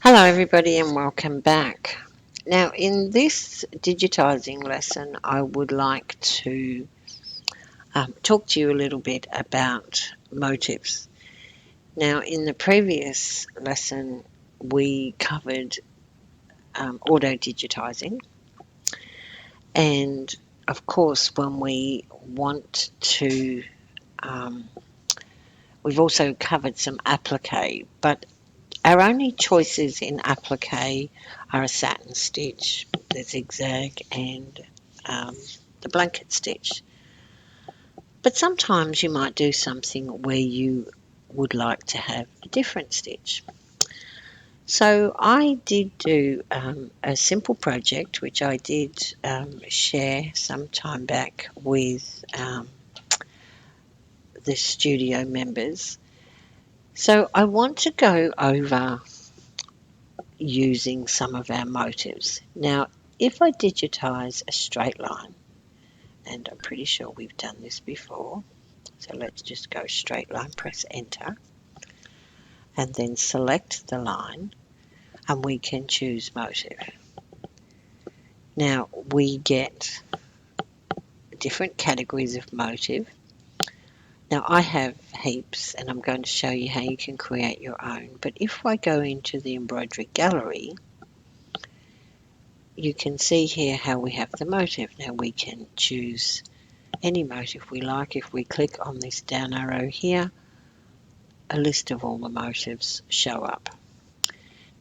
Hello, everybody, and welcome back. Now, in this digitizing lesson, I would like to talk to you a little bit about motives. Now, in the previous lesson, we covered auto digitizing, and of course, when we want to, um, we've also covered some applique, but our only choices in applique are a satin stitch, the zigzag, and um, the blanket stitch. But sometimes you might do something where you would like to have a different stitch. So I did do a simple project which I did share some time back with the studio members. So I want to go over using some of our motives. Now, if I digitize a straight line, and I'm pretty sure we've done this before, so let's just go straight line, press enter, and then select the line, and we can choose motive. Now, we get different categories of motive. Now, I have heaps, and I'm going to show you how you can create your own. But if I go into the embroidery gallery, you can see here how we have the motive. Now, we can choose any motive we like. If we click on this down arrow here, a list of all the motives show up.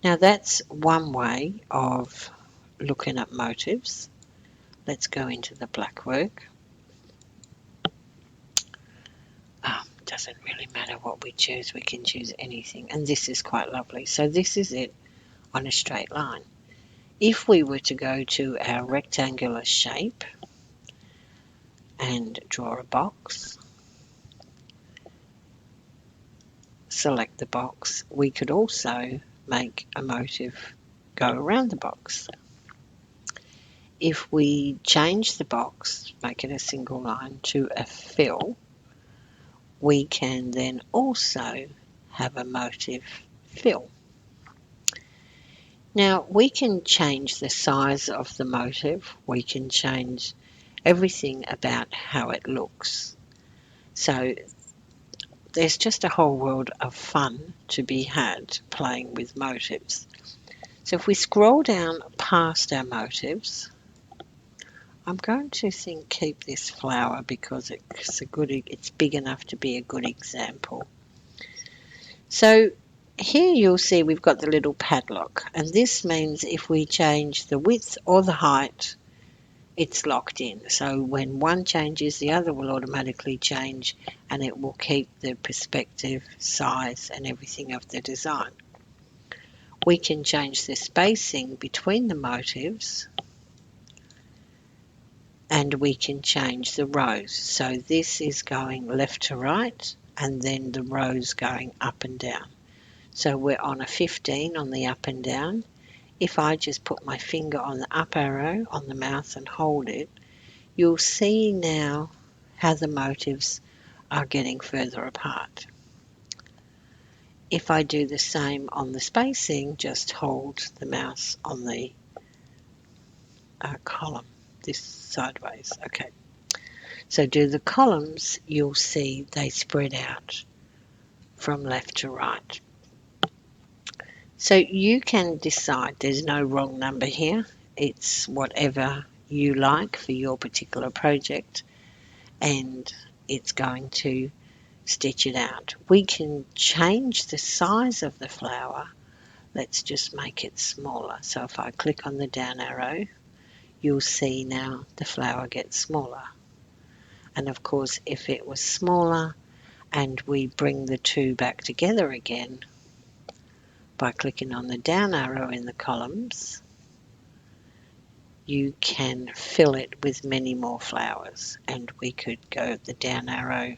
Now that's one way of looking at motives. Let's go into the black work. Doesn't really matter what we choose, we can choose anything, and this is quite lovely. So this is it on a straight line. If we were to go to our rectangular shape and draw a box, select the box, we could also make a motive go around the box. If we change the box, make it a single line, to a fill, we can then also have a motive fill. Now we can change the size of the motive, we can change everything about how it looks. So there's just a whole world of fun to be had playing with motives. So if we scroll down past our motives, I'm going to keep this flower because it's big enough to be a good example. So here you'll see we've got the little padlock, and this means if we change the width or the height, it's locked in. So when one changes, the other will automatically change, and it will keep the perspective, size, and everything of the design. We can change the spacing between the motives, and we can change the rows. So this is going left to right, and then the rows going up and down. So we're on a 15 on the up and down. If I just put my finger on the up arrow on the mouse and hold it, you'll see now how the motives are getting further apart. If I do the same on the spacing, just hold the mouse on the column, this sideways. Okay. So do the columns, you'll see they spread out from left to right. So you can decide, there's no wrong number here. It's whatever you like for your particular project, and it's going to stitch it out. We can change the size of the flower. Let's just make it smaller. So if I click on the down arrow, you'll see now the flower gets smaller. And of course, if it was smaller and we bring the two back together again by clicking on the down arrow in the columns, you can fill it with many more flowers. And we could go the down arrow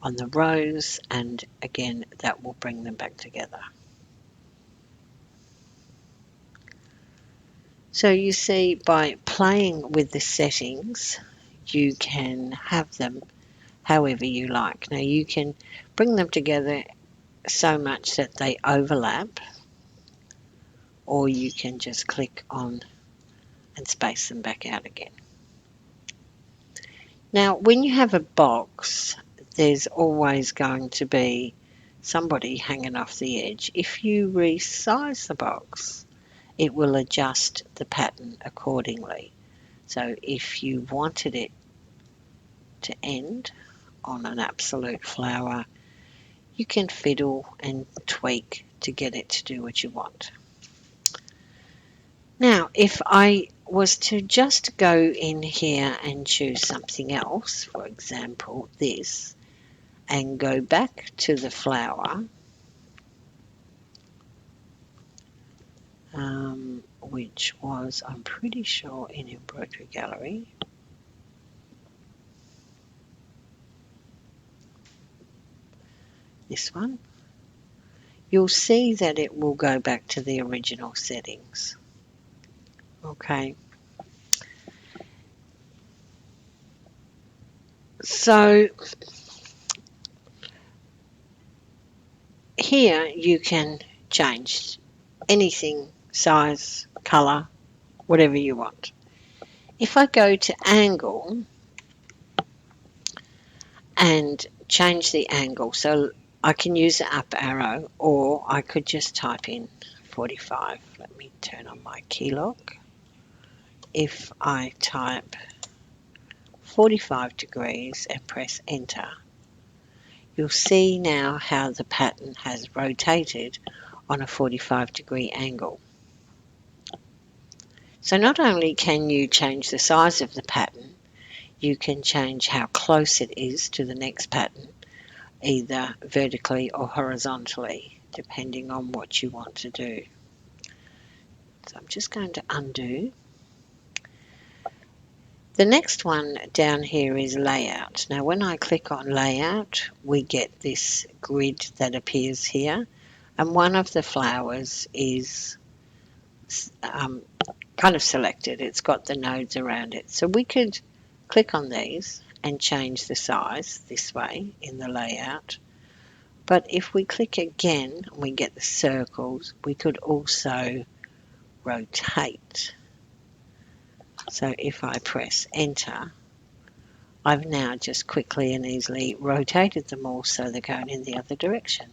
on the rows, and again that will bring them back together. So you see, by playing with the settings, you can have them however you like. Now you can bring them together so much that they overlap, or you can just click on and space them back out again. Now, when you have a box, there's always going to be somebody hanging off the edge. If you resize the box, it will adjust the pattern accordingly. So if you wanted it to end on an absolute flower, you can fiddle and tweak to get it to do what you want. Now, if I was to just go in here and choose something else, for example, this, and go back to the flower, which was, I'm pretty sure, in Embroidery Gallery. This one. You'll see that it will go back to the original settings. Okay. So here you can change anything, size, colour, whatever you want. If I go to angle and change the angle, so I can use the up arrow, or I could just type in 45. Let me turn on my key lock. If I type 45 degrees and press enter, you'll see now how the pattern has rotated on a 45-degree angle. So not only can you change the size of the pattern, you can change how close it is to the next pattern, either vertically or horizontally, depending on what you want to do. So I'm just going to undo. The next one down here is layout. Now when I click on layout, we get this grid that appears here, and one of the flowers is kind of selected. It's got the nodes around it. So we could click on these and change the size this way in the layout. But if we click again, we get the circles. We could also rotate. So if I press enter, I've now just quickly and easily rotated them all so they're going in the other direction.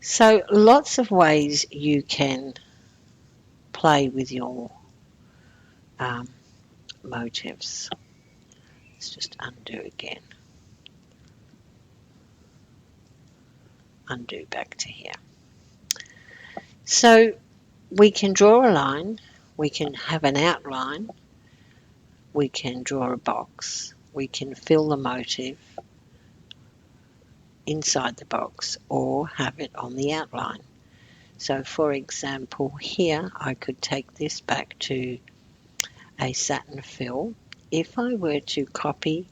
So lots of ways you can play with your motifs. Let's just undo again. Undo back to here. So we can draw a line, we can have an outline, we can draw a box, we can fill the motif inside the box or have it on the outline. So for example here I could take this back to a satin fill. If I were to copy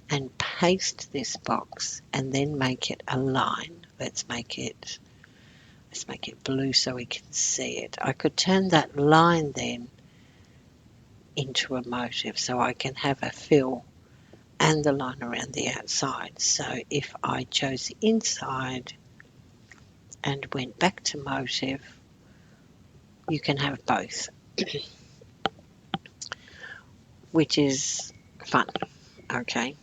and paste this box and then make it a line, let's make it blue so we can see it. I could turn that line then into a motif so I can have a fill and the line around the outside. So if I chose the inside and went back to motif, you can have both, which is fun. Okay.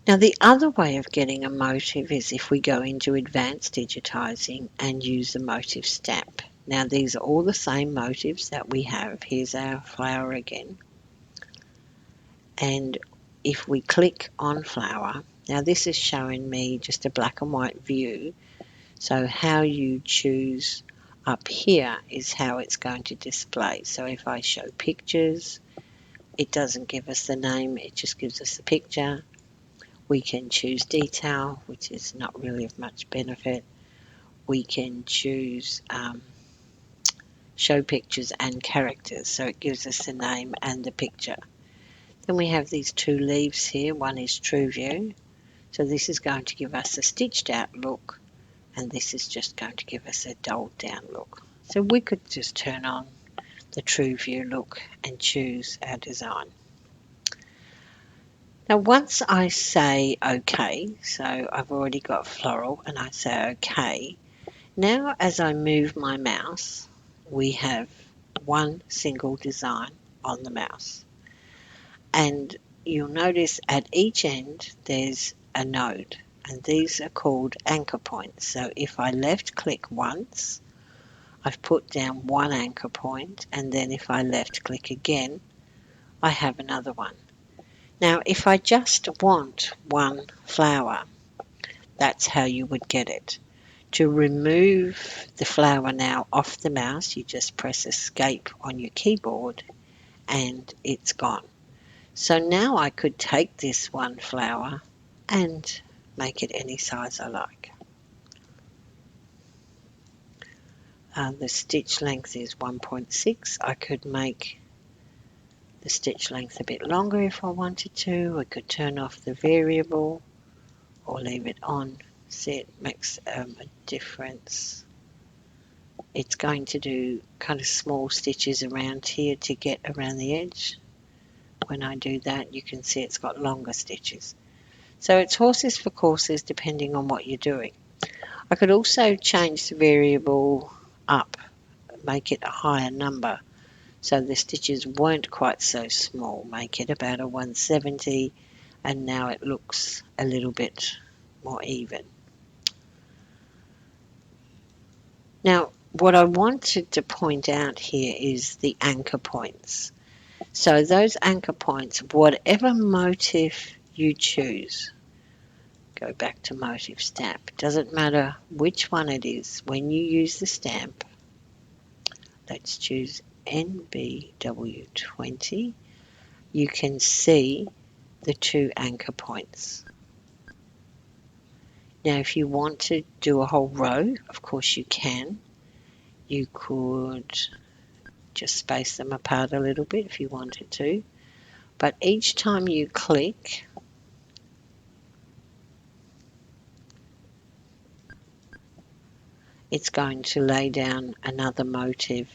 Now the other way of getting a motif is if we go into advanced digitizing and use the motif stamp. Now these are all the same motifs that we have. Here's our flower again. And if we click on flower, now this is showing me just a black and white view. So how you choose up here is how it's going to display. So if I show pictures, it doesn't give us the name, it just gives us the picture. We can choose detail, which is not really of much benefit. We can choose show pictures and characters, so it gives us the name and the picture. Then we have these two leaves here. One is True View, so this is going to give us a stitched out look, and this is just going to give us a dulled down look. So we could just turn on the True View look and choose our design. Now once I say okay, so I've already got floral and I say okay, now as I move my mouse, we have one single design on the mouse. And you'll notice at each end there's a node, and these are called anchor points. So if I left click once, I've put down one anchor point, and then if I left click again, I have another one. Now if I just want one flower, that's how you would get it. To remove the flower now off the mouse, you just press escape on your keyboard and it's gone. So now I could take this one flower and make it any size I like. The stitch length is 1.6. I could make the stitch length a bit longer if I wanted to. I could turn off the variable or leave it on. See, it makes a difference. It's going to do kind of small stitches around here to get around the edge. When I do that, you can see it's got longer stitches. So it's horses for courses depending on what you're doing. I could also change the variable up, make it a higher number, so the stitches weren't quite so small, make it about a 170, and now it looks a little bit more even. Now, what I wanted to point out here is the anchor points. So those anchor points, whatever motif you choose, go back to motif stamp. Doesn't matter which one it is. When you use the stamp, let's choose NBW20, you can see the two anchor points. Now if you want to do a whole row, of course you can. You could just space them apart a little bit if you wanted to. But each time you click, it's going to lay down another motif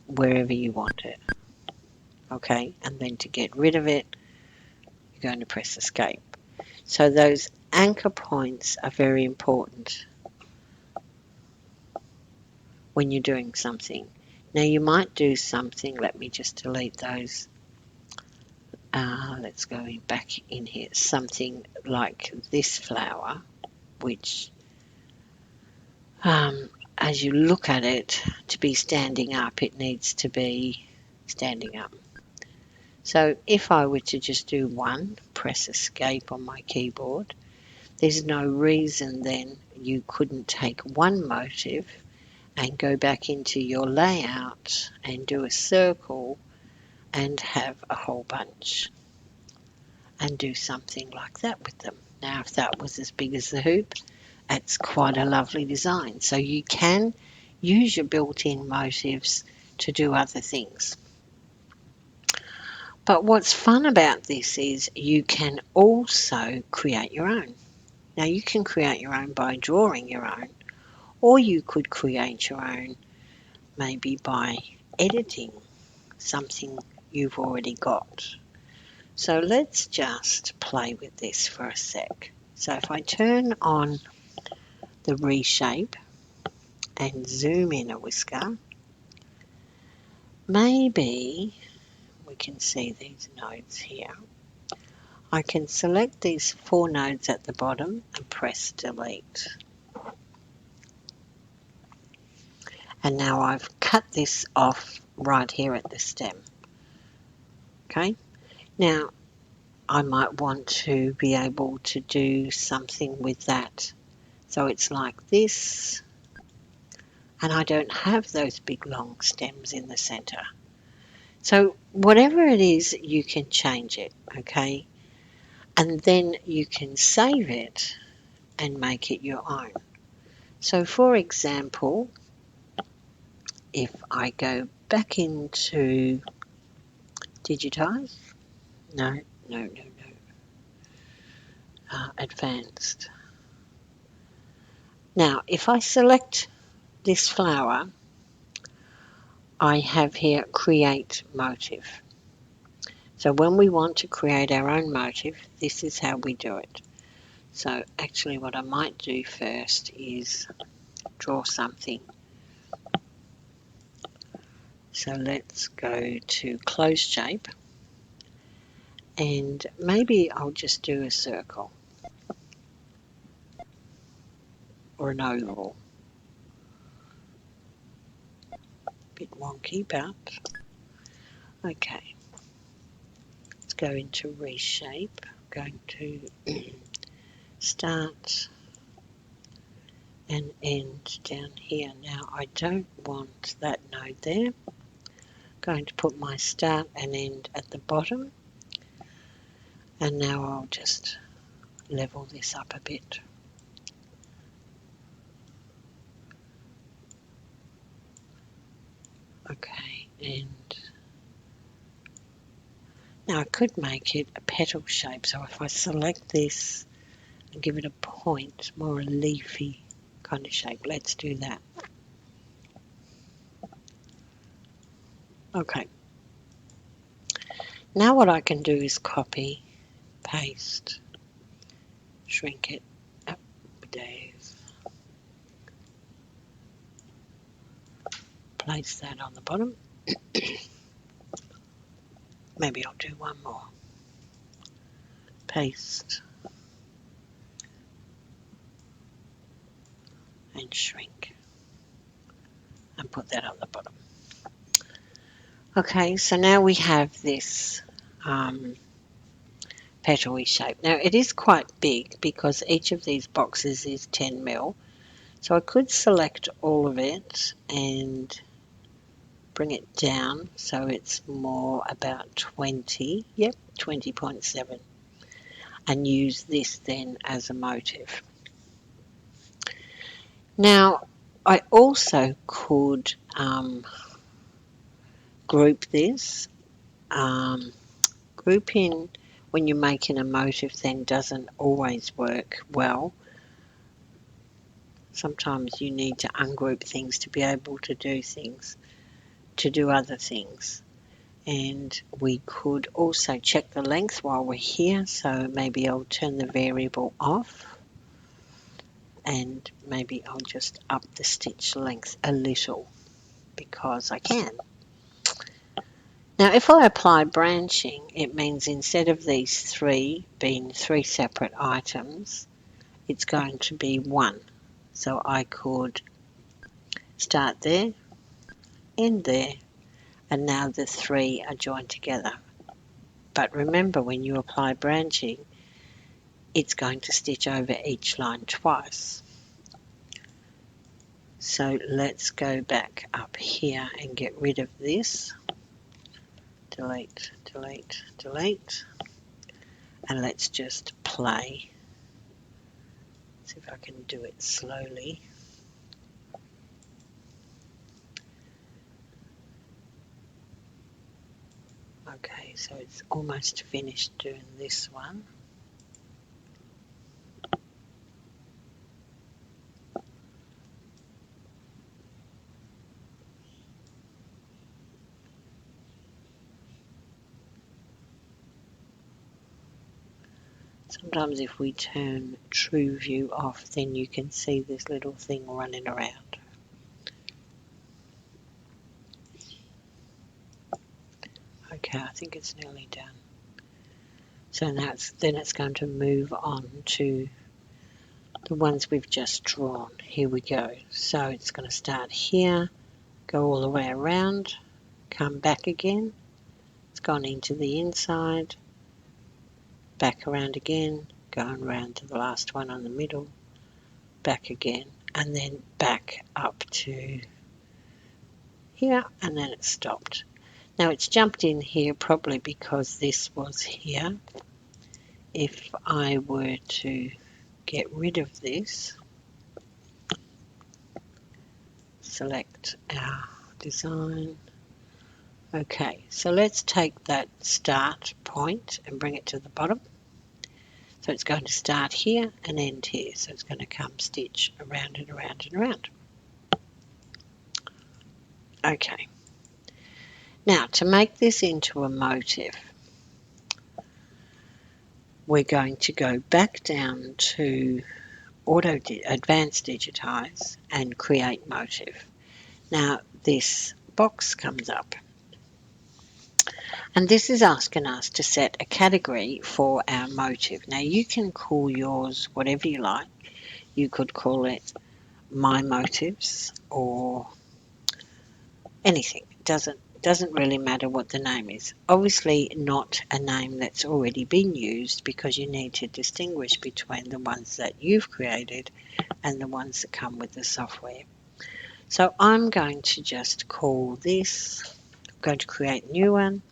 wherever you want it. Okay, and then to get rid of it, you're going to press escape. So those anchor points are very important when you're doing something. Now you might do something, let me just delete those. Let's go back in here. Something like this flower, which as you look at it, to be standing up, it needs to be standing up. So if I were to just do one, press escape on my keyboard, there's no reason then you couldn't take one motif and go back into your layout and do a circle and have a whole bunch and do something like that with them. Now if that was as big as the hoop, that's quite a lovely design. So you can use your built-in motifs to do other things. But what's fun about this is you can also create your own. Now you can create your own by drawing your own, or you could create your own maybe by editing something you've already got. So let's just play with this for a sec. So if I turn on the reshape and zoom in a whisker, maybe we can see these nodes here. I can select these 4 nodes at the bottom and press delete. And now I've cut this off right here at the stem. Okay, now I might want to be able to do something with that. So it's like this, and I don't have those big long stems in the center. So whatever it is, you can change it, okay? And then you can save it and make it your own. So for example, if I go back into digitize, no, advanced. Now, if I select this flower, I have here create motif. So when we want to create our own motif, this is how we do it. So actually what I might do first is draw something. So let's go to close shape, and maybe I'll just do a circle or an oval. Bit wonky, but okay. Let's go into reshape. I'm going to start and end down here. Now I don't want that node there. I'm going to put my start and end at the bottom, and now I'll just level this up a bit. Okay, and now I could make it a petal shape, so if I select this and give it a point, more a leafy kind of shape, let's do that. Okay, now what I can do is copy, paste, shrink it up, Dave, place that on the bottom. Maybe I'll do one more. Paste and shrink and put that on the bottom. Okay, so now we have this petal-y shape. Now it is quite big because each of these boxes is 10 mil. So I could select all of it and bring it down so it's more about 20, 20.7, and use this then as a motif. Now I also could group this. Grouping when you're making a motif then doesn't always work well. Sometimes you need to ungroup things to be able to do other things. And we could also check the length while we're here, so maybe I'll turn the variable off and maybe I'll just up the stitch length a little because I can. Now if I apply branching, it means instead of these three being three separate items, it's going to be one. So I could start there, end there, and now the three are joined together. But remember, when you apply branching, it's going to stitch over each line twice. So let's go back up here and get rid of this. Delete, delete, delete. And let's just play. See if I can do it slowly. Okay, so it's almost finished doing this one. Sometimes if we turn true view off, then you can see this little thing running around. Okay, I think it's nearly done. So now then it's going to move on to the ones we've just drawn. Here we go. So it's going to start here, go all the way around, come back again. It's gone into the inside, back around again, going around to the last one on the middle, back again, and then back up to here, and then it stopped. Now it's jumped in here probably because this was here. If I were to get rid of this, select our design. Okay, so let's take that start point and bring it to the bottom. So it's going to start here and end here. So it's going to come stitch around and around and around. Okay. Now to make this into a motif, we're going to go back down to Advanced Digitize and Create Motive. Now this box comes up, and this is asking us to set a category for our motive. Now you can call yours whatever you like. You could call it My Motives or anything. Doesn't really matter what the name is. Obviously not a name that's already been used, because you need to distinguish between the ones that you've created and the ones that come with the software. So I'm going to just call this, I'm going to create a new one,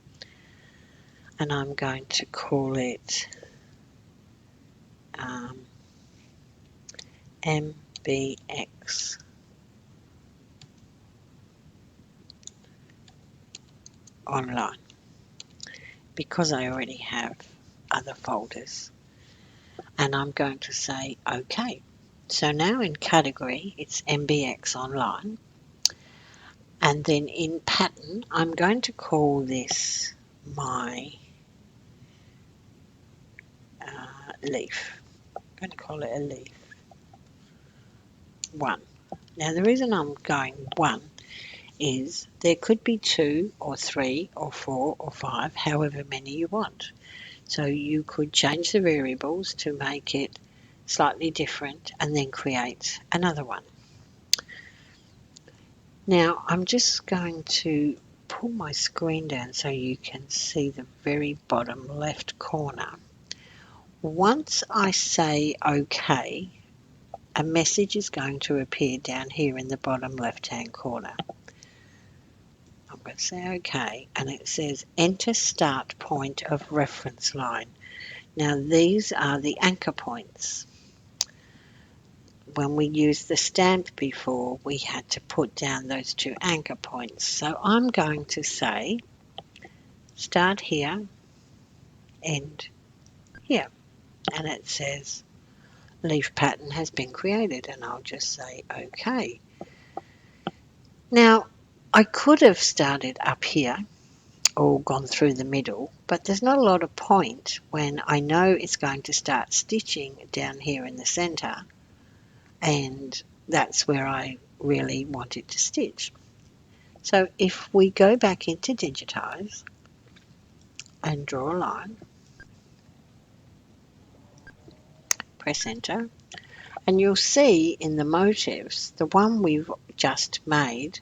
and I'm going to call it MBX Online, because I already have other folders. And I'm going to say OK. So now in category, it's MBX Online. And then in pattern, I'm going to call this my leaf. I'm going to call it a leaf 1. Now the reason I'm going 1 is there could be 2 or 3 or 4 or 5, however many you want. So you could change the variables to make it slightly different and then create another one. Now I'm just going to pull my screen down so you can see the very bottom left corner. Once I say OK, a message is going to appear down here in the bottom left hand corner. I'm going to say OK, and it says enter start point of reference line. Now these are the anchor points. When we used the stamp before, we had to put down those 2 anchor points. So I'm going to say start here, end here, and it says leaf pattern has been created, and I'll just say OK. Now I could have started up here or gone through the middle, but there's not a lot of point when I know it's going to start stitching down here in the center, and that's where I really want it to stitch. So if we go back into Digitize and draw a line, press enter, and you'll see in the motifs, the one we've just made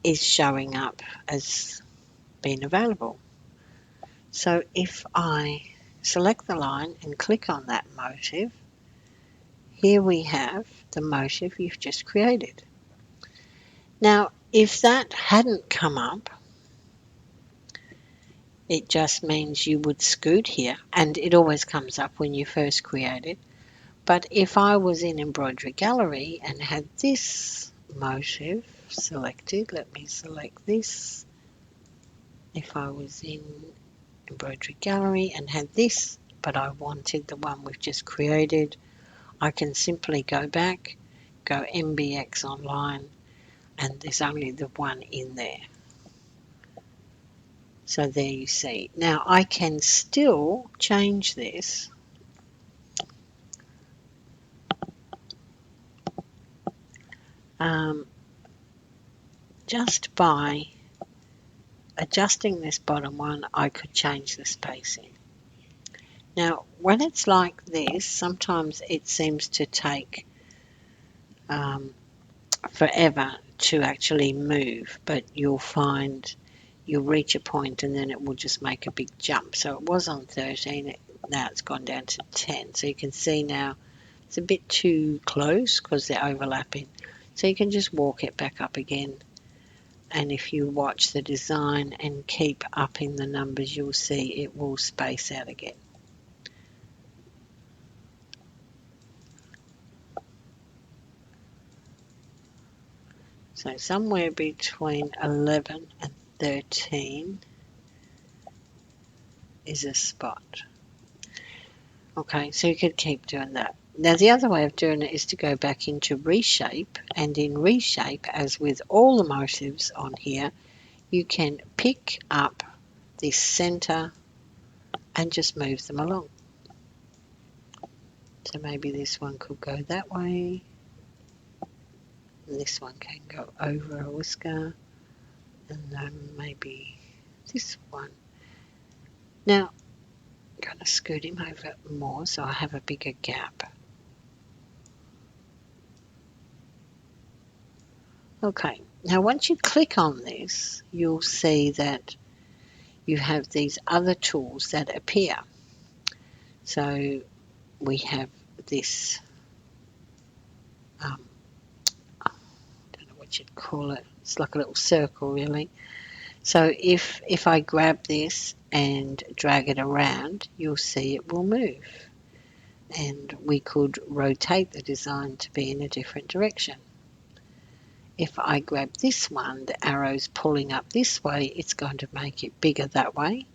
is showing up as being available. So if I select the line and click on that motif, here we have the motif you've just created. Now, if that hadn't come up, it just means you would scoot here, and it always comes up when you first create it. But if I was in Embroidery Gallery and had this motif selected, let me select this. If I was in Embroidery Gallery and had this, but I wanted the one we've just created, I can simply go back, go MBX Online, and there's only the one in there. So there you see. Now I can still change this just by adjusting this bottom one. I could change the spacing. Now when it's like this, sometimes it seems to take forever to actually move, but you'll find you'll reach a point and then it will just make a big jump. So it was on 13, now it's gone down to 10. So you can see now it's a bit too close because they're overlapping. So you can just walk it back up again. And if you watch the design and keep upping the numbers, you'll see it will space out again. So somewhere between 11 and 13 is a spot. Okay, so you could keep doing that. Now the other way of doing it is to go back into Reshape, and in Reshape, as with all the motifs on here, you can pick up this center and just move them along. So maybe this one could go that way. And this one can go over a whisker. And then maybe this one. Now, I'm going to scoot him over more so I have a bigger gap. Okay, now once you click on this, you'll see that you have these other tools that appear. So we have this, I don't know what you'd call it, it's like a little circle really. So if I grab this and drag it around, you'll see it will move. And we could rotate the design to be in a different direction. If I grab this one, the arrow's pulling up this way, it's going to make it bigger that way.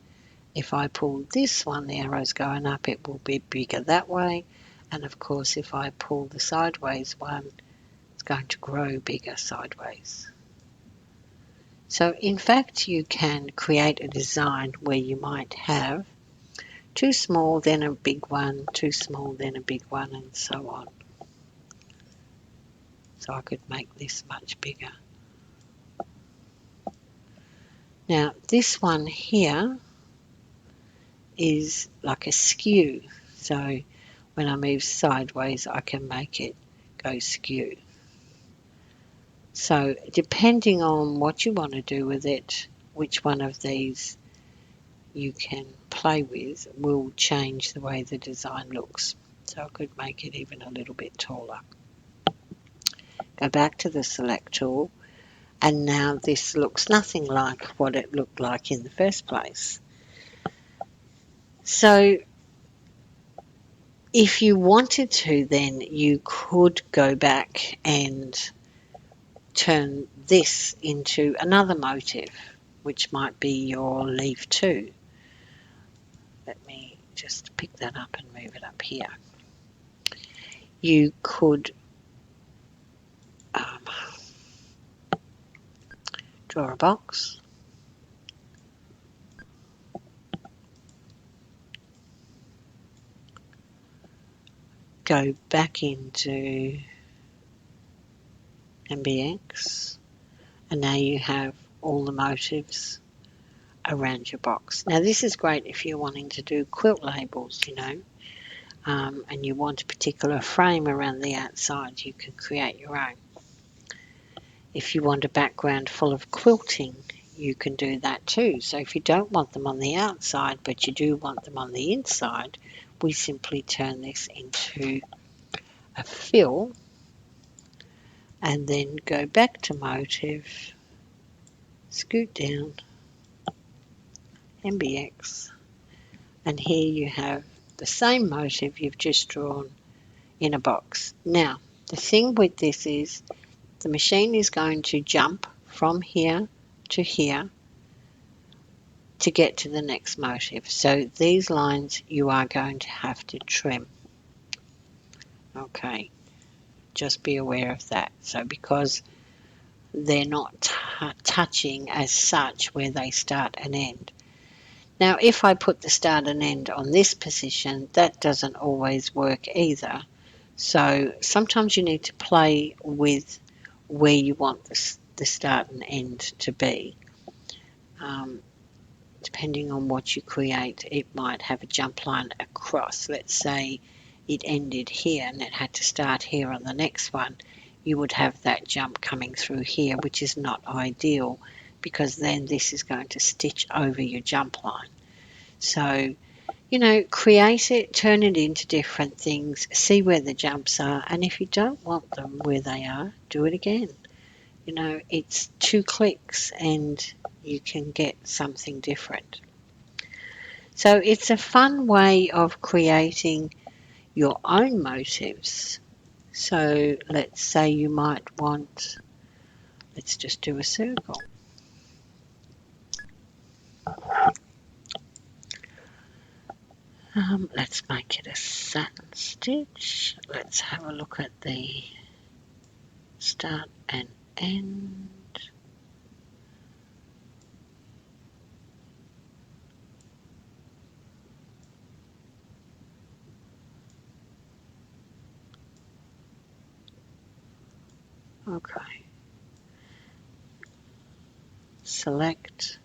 If I pull this one, the arrow's going up, it will be bigger that way. And of course, if I pull the sideways one, it's going to grow bigger sideways. So in fact, you can create a design where you might have too small, then a big one, too small, then a big one, and so on. So I could make this much bigger. Now this one here is like a skew. So when I move sideways, I can make it go skew. So depending on what you want to do with it, which one of these you can play with will change the way the design looks. So I could make it even a little bit taller. Go back to the select tool, and now this looks nothing like what it looked like in the first place. So if you wanted to, then you could go back and turn this into another motif, which might be your leaf 2. Let me just pick that up and move it up here. You could draw a box, go back into MBX, and now you have all the motifs around your box. Now this is great if you're wanting to do quilt labels, and you want a particular frame around the outside, you can create your own. If you want a background full of quilting, you can do that too. So if you don't want them on the outside, but you do want them on the inside, we simply turn this into a fill and then go back to motive, scoot down, MBX, and here you have the same motive you've just drawn in a box. Now, the thing with this is the machine is going to jump from here to here to get to the next motif. So these lines you are going to have to trim. Okay, just be aware of that. So because they're not touching as such where they start and end. Now if I put the start and end on this position, that doesn't always work either. So sometimes you need to play with where you want the start and end to be. Depending on what you create, it might have a jump line across. Let's say it ended here and it had to start here on the next one. You would have that jump coming through here, which is not ideal because then this is going to stitch over your jump line. So, create it, turn it into different things, see where the jumps are, and if you don't want them where they are, do it again. It's 2 clicks and you can get something different. So it's a fun way of creating your own motifs. So let's say you might want, let's just do a circle. Let's make it a satin stitch. Let's have a look at the start and end. Okay, select,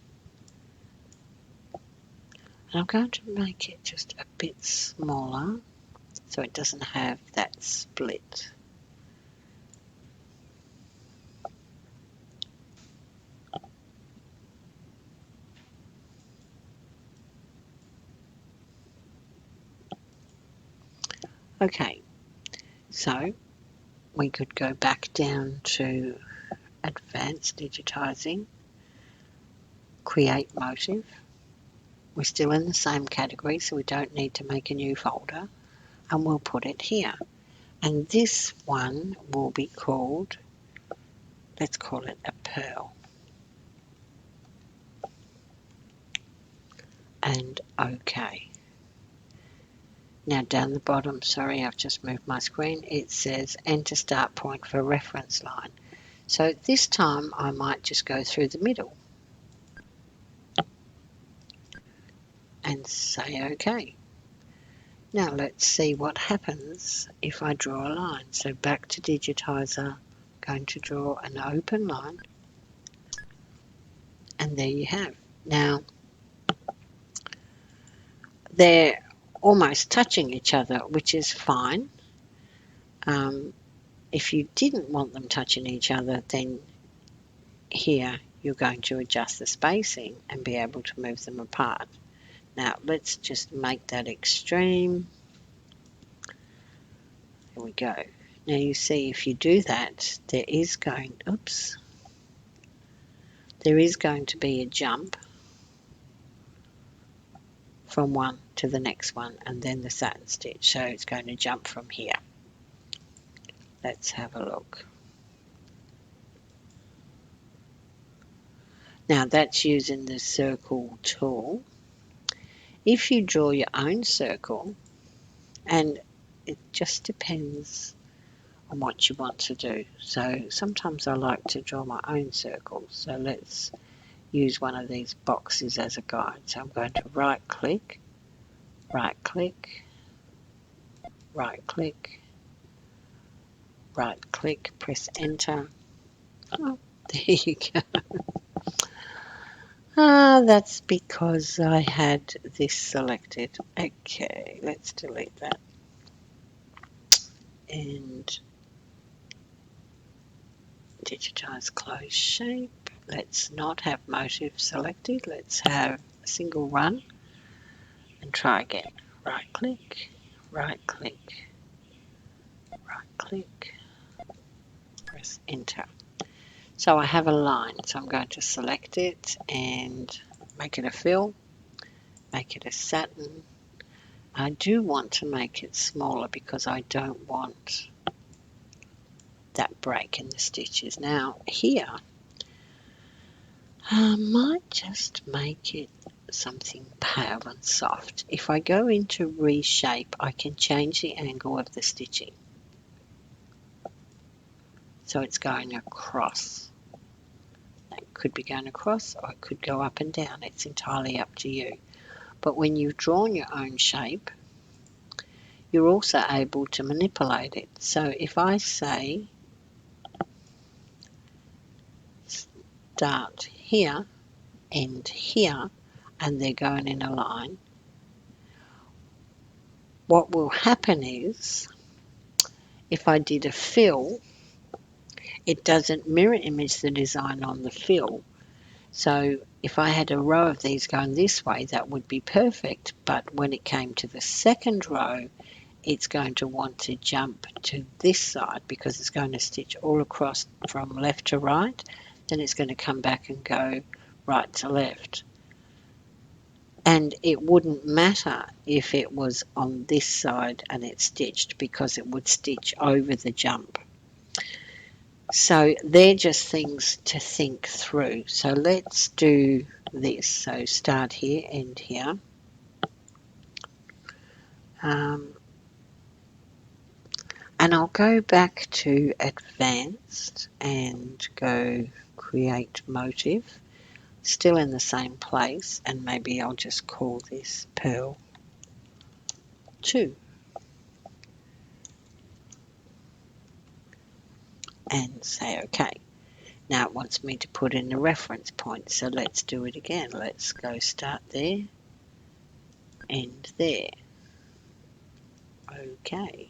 and I'm going to make it just a bit smaller so it doesn't have that split. Okay, so we could go back down to advanced digitizing, create motif. We're still in the same category, so we don't need to make a new folder, and we'll put it here. And this one will be called, let's call it a pearl. And OK. Now down the bottom, sorry, I've just moved my screen, it says enter start point for reference line. So this time I might just go through the middle and say OK. Now let's see what happens if I draw a line. So back to Digitizer, going to draw an open line, and there you have. Now they're almost touching each other, which is fine. If you didn't want them touching each other, then here you're going to adjust the spacing and be able to move them apart. Now let's just make that extreme. There we go. Now you see if you do that, there is going to be a jump from one to the next one, and then the satin stitch. So it's going to jump from here. Let's have a look. Now that's using the circle tool. If you draw your own circle, and it just depends on what you want to do. So sometimes I like to draw my own circles. So let's use one of these boxes as a guide. So I'm going to right click, right click, right click, right click, press enter. Oh, there you go. That's because I had this selected. Okay, let's delete that. And digitize close shape. Let's not have motif selected. Let's have a single run and try again. Right click, right click, right click, press enter. So I have a line, so I'm going to select it and make it a fill, make it a satin. I do want to make it smaller because I don't want that break in the stitches. Now here, I might just make it something pale and soft. If I go into reshape, I can change the angle of the stitching. So it's going across. It could be going across or it could go up and down. It's entirely up to you. But when you've drawn your own shape, you're also able to manipulate it. So if I say start here, end here, and they're going in a line, what will happen is if I did a fill, it doesn't mirror image the design on the fill. So if I had a row of these going this way, that would be perfect. But when it came to the second row, it's going to want to jump to this side because it's going to stitch all across from left to right. Then it's going to come back and go right to left. And it wouldn't matter if it was on this side and it's stitched because it would stitch over the jump. So they're just things to think through. So let's do this. So start here, end here. And I'll go back to advanced and go create motif. Still in the same place, and maybe I'll just call this Pearl 2. and say OK. Now it wants me to put in the reference point, so let's do it again. Let's go start there, end there. OK.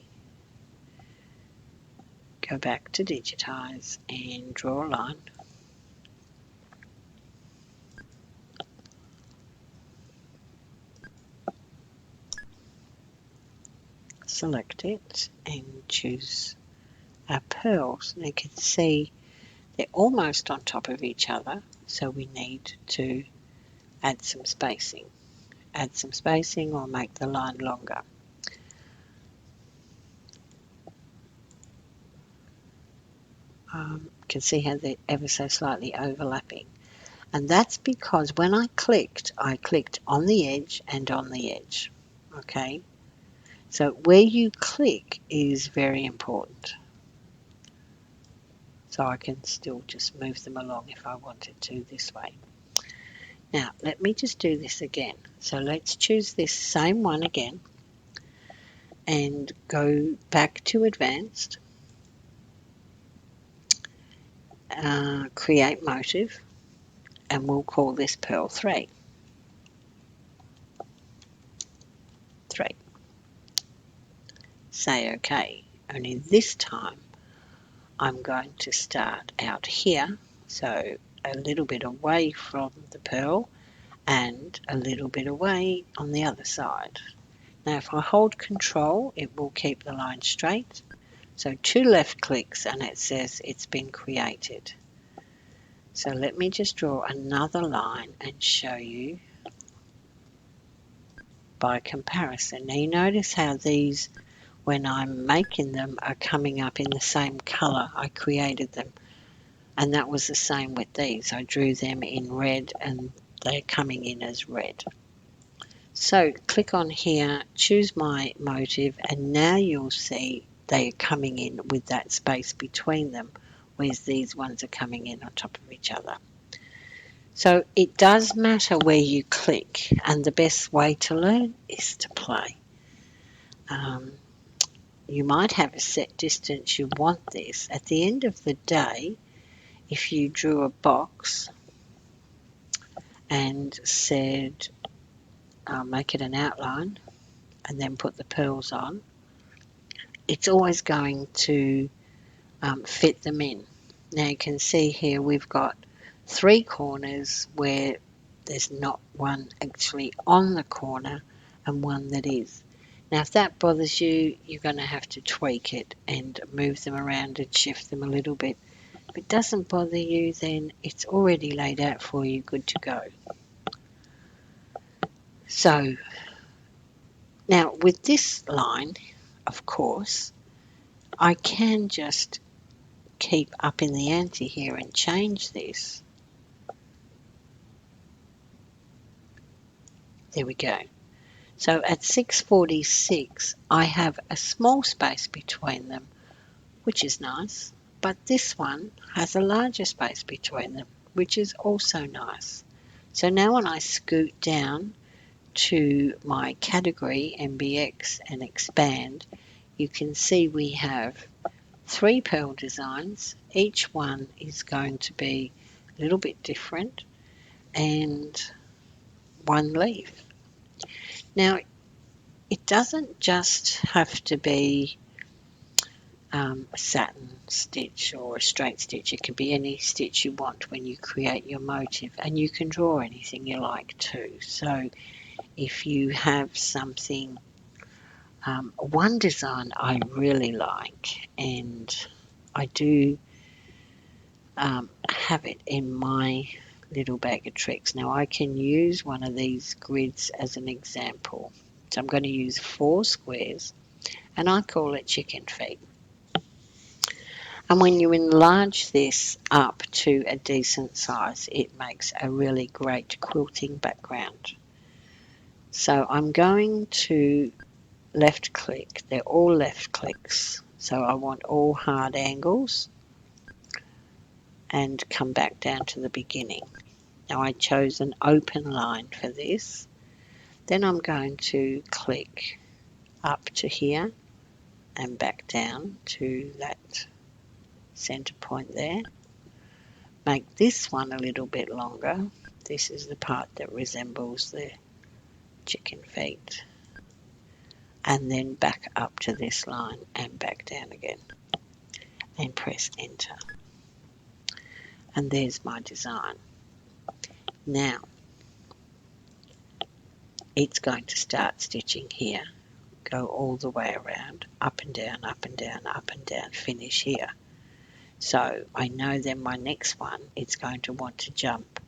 Go back to digitize and draw a line. Select it and choose our pearls. And you can see they're almost on top of each other, so we need to add some spacing. Add some spacing or make the line longer. You can see how they're ever so slightly overlapping. And that's because when I clicked on the edge and on the edge. Okay, so where you click is very important. So I can still just move them along if I wanted to this way. Now let me just do this again. So let's choose this same one again and go back to advanced, create motive, and we'll call this pearl 3. Say OK. Only this time I'm going to start out here, so a little bit away from the pearl and a little bit away on the other side. Now if I hold control, it will keep the line straight. So 2 left clicks and it says it's been created. So let me just draw another line and show you by comparison. Now you notice how these, when I'm making them, are coming up in the same colour I created them. And that was the same with these. I drew them in red and they're coming in as red. So click on here, choose my motive, and now you'll see they are coming in with that space between them, whereas these ones are coming in on top of each other. So it does matter where you click, and the best way to learn is to play. You might have a set distance you want this. At the end of the day, if you drew a box and said, I'll make it an outline and then put the pearls on, it's always going to fit them in. Now you can see here we've got 3 corners where there's not one actually on the corner and one that is. Now if that bothers you, you're going to have to tweak it and move them around and shift them a little bit. If it doesn't bother you, then it's already laid out for you, good to go. So now with this line, of course, I can just keep up in the ante here and change this. There we go. So at 646, I have a small space between them, which is nice, but this one has a larger space between them, which is also nice. So now when I scoot down to my category, MBX, and expand, you can see we have 3 pearl designs. Each one is going to be a little bit different, and 1 leaf. Now, it doesn't just have to be a satin stitch or a straight stitch. It can be any stitch you want when you create your motive, and you can draw anything you like too. So if you have something, one design I really like, and I do have it in my little bag of tricks. Now I can use one of these grids as an example. So I'm going to use 4 squares, and I call it chicken feet. And when you enlarge this up to a decent size, it makes a really great quilting background. So I'm going to left click. They're all left clicks. So I want all hard angles, and come back down to the beginning. Now I chose an open line for this. Then I'm going to click up to here and back down to that center point there. Make this one a little bit longer. This is the part that resembles the chicken feet. And then back up to this line and back down again. And press enter. And there's my design. Now, it's going to start stitching here. Go all the way around, up and down, up and down, up and down, finish here. So I know then my next one, it's going to want to jump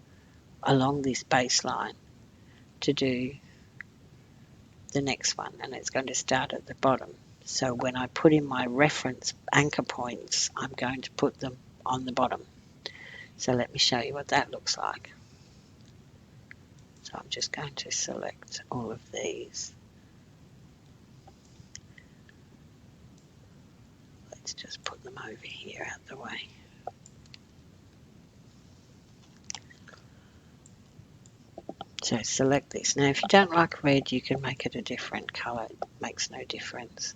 along this baseline to do the next one, and it's going to start at the bottom. So when I put in my reference anchor points, I'm going to put them on the bottom. So let me show you what that looks like. So I'm just going to select all of these. Let's just put them over here out the way. So select this. Now if you don't like red, you can make it a different colour. It makes no difference.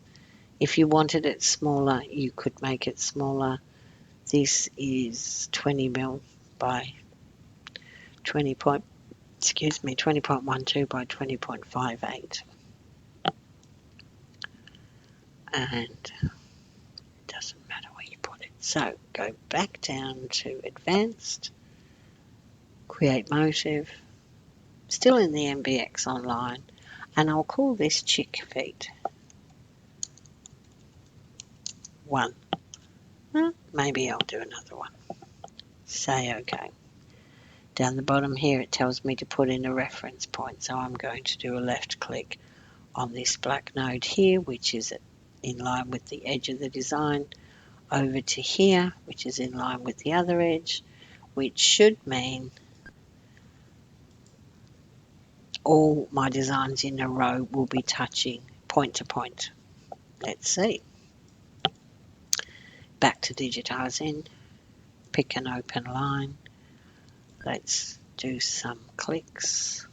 If you wanted it smaller, you could make it smaller. This is 20 mil by 20.12 by 20.58. And it doesn't matter where you put it. So go back down to Advanced, Create Motive, still in the MBX Online, and I'll call this Chick Feet 1. Maybe I'll do another one. Say OK. Down the bottom here it tells me to put in a reference point, so I'm going to do a left click on this black node here, which is in line with the edge of the design, over to here, which is in line with the other edge, which should mean all my designs in a row will be touching point to point. Let's see. Back to digitizing, pick an open line. Let's do some clicks.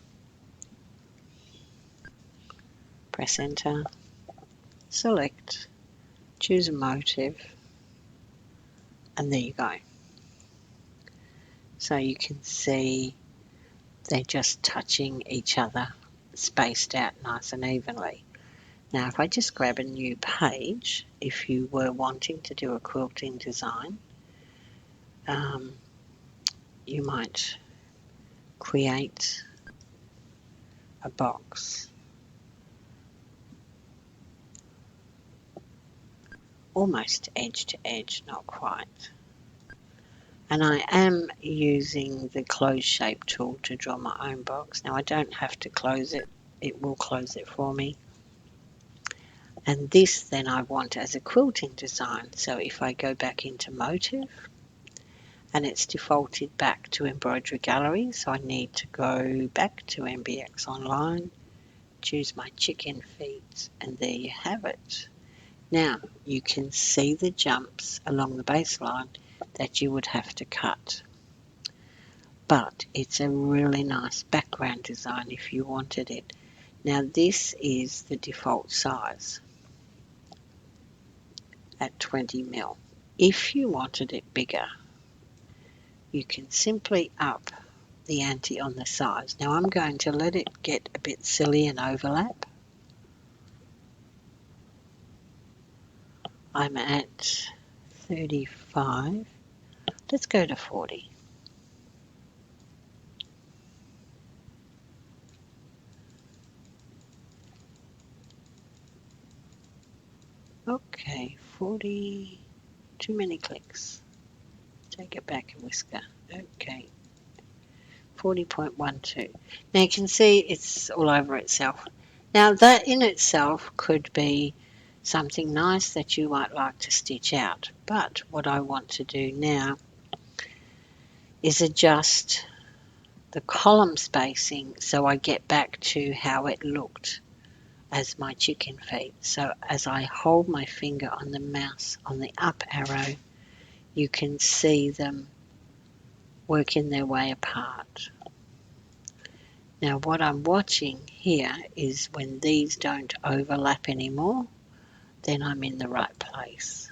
Press enter, select, choose a motive, and there you go. So you can see they're just touching each other, spaced out nice and evenly. Now if I just grab a new page, if you were wanting to do a quilting design, you might create a box almost edge to edge, not quite. And I am using the close shape tool to draw my own box. Now I don't have to close it, it will close it for me. And this then I want as a quilting design. So if I go back into Motive, and it's defaulted back to Embroidery Gallery, so I need to go back to MBX Online, choose my chicken feet, and there you have it. Now you can see the jumps along the baseline that you would have to cut. But it's a really nice background design if you wanted it. Now this is the default size at 20 mil. If you wanted it bigger, you can simply up the ante on the size. Now I'm going to let it get a bit silly and overlap. I'm at 35. Let's go to 40. Okay, 40. Too many clicks. Take it back a whisker. Okay. 40.12. Now you can see it's all over itself. Now that in itself could be something nice that you might like to stitch out. But what I want to do now is adjust the column spacing so I get back to how it looked as my chicken feet. So as I hold my finger on the mouse on the up arrow, you can see them working their way apart. Now what I'm watching here is when these don't overlap anymore, then I'm in the right place.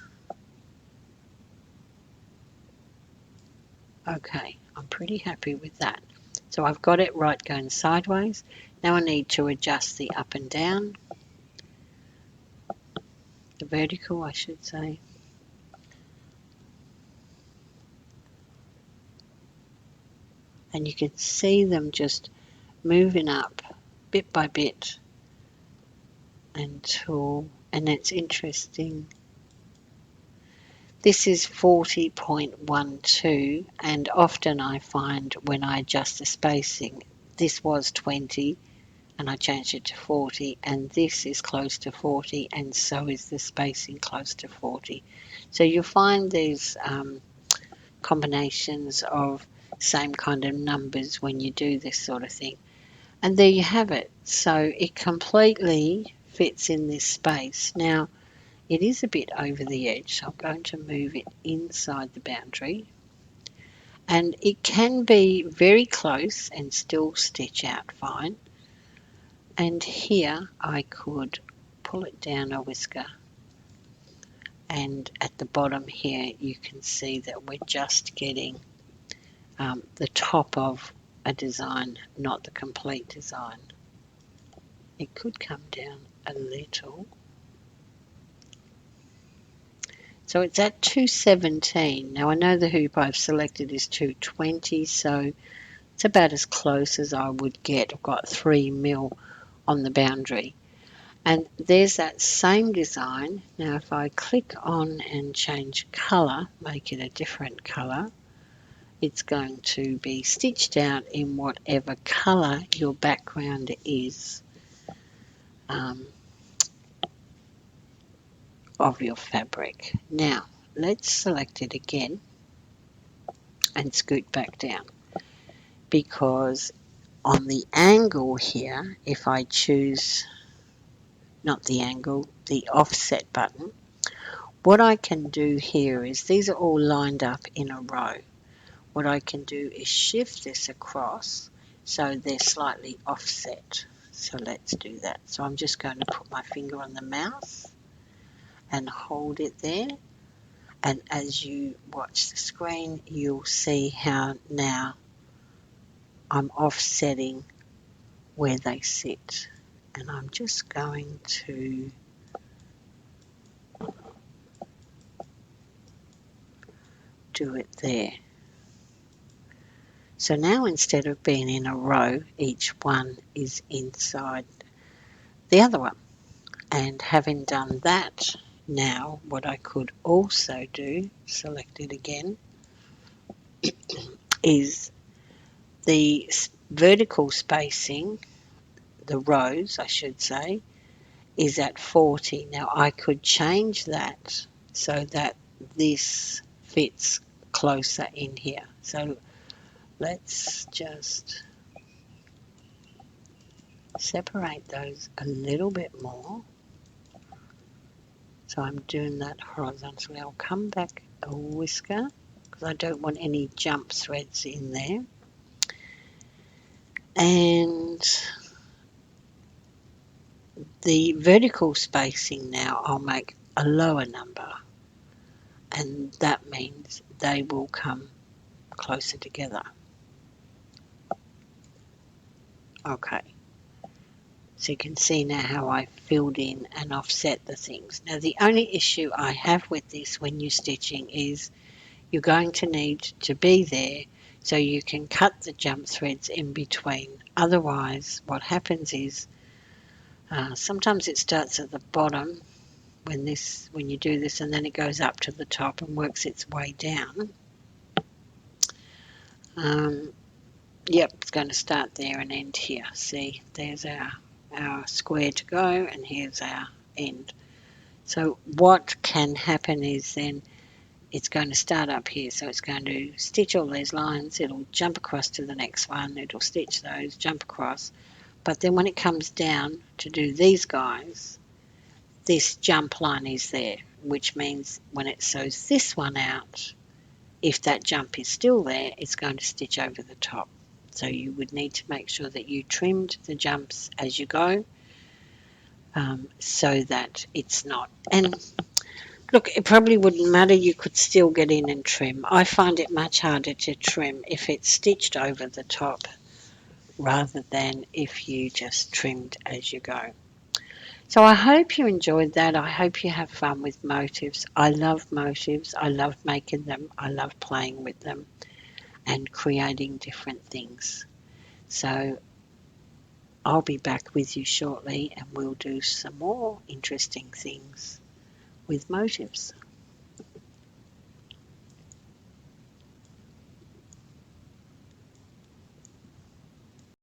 Okay, I'm pretty happy with that. So I've got it right going sideways. Now I need to adjust the up and down, the vertical I should say. And you can see them just moving up bit by bit until, and it's interesting. This is 40.12, and often I find when I adjust the spacing, this was 20 and I changed it to 40, and this is close to 40, and so is the spacing close to 40. So you'll find these combinations of same kind of numbers when you do this sort of thing. And there you have it. So it completely fits in this space. Now, it is a bit over the edge, so I'm going to move it inside the boundary. And it can be very close and still stitch out fine. And here I could pull it down a whisker, and at the bottom here you can see that we're just getting the top of a design, not the complete design. It could come down a little. So it's at 217. Now I know the hoop I've selected is 220, so it's about as close as I would get. I've got 3 mil on the boundary. And there's that same design. Now if I click on and change colour, make it a different colour, it's going to be stitched out in whatever colour your background is of your fabric. Now let's select it again and scoot back down, because on the angle here, if I choose not the angle, the offset button, what I can do here is these are all lined up in a row. What I can do is shift this across so they're slightly offset. So let's do that. So I'm just going to put my finger on the mouse and hold it there. And as you watch the screen, you'll see how now I'm offsetting where they sit. And I'm just going to do it there. So now instead of being in a row, each one is inside the other one. And having done that, now what I could also do, select it again, is the vertical spacing, the rows I should say, is at 40. Now I could change that so that this fits closer in here. So let's just separate those a little bit more. So I'm doing that horizontally. I'll come back a whisker because I don't want any jump threads in there. And the vertical spacing now I'll make a lower number, and that means they will come closer together. Okay, so you can see now how I filled in and offset the things. Now the only issue I have with this when you're stitching is you're going to need to be there so you can cut the jump threads in between. Otherwise what happens is sometimes it starts at the bottom when you do this, and then it goes up to the top and works its way down. Yep, it's going to start there and end here. See, there's our square to go, and here's our end. So what can happen is then it's going to start up here, so it's going to stitch all these lines, it'll jump across to the next one, it'll stitch those, jump across, but then when it comes down to do these guys, this jump line is there, which means when it sews this one out, if that jump is still there, it's going to stitch over the top. So you would need to make sure that you trimmed the jumps as you go, so that it's not. And Look, it probably wouldn't matter. You could still get in and trim. I find it much harder to trim if it's stitched over the top rather than if you just trimmed as you go. So I hope you enjoyed that. I hope you have fun with motifs. I love motifs. I love making them. I love playing with them and creating different things. So I'll be back with you shortly and we'll do some more interesting things with motifs.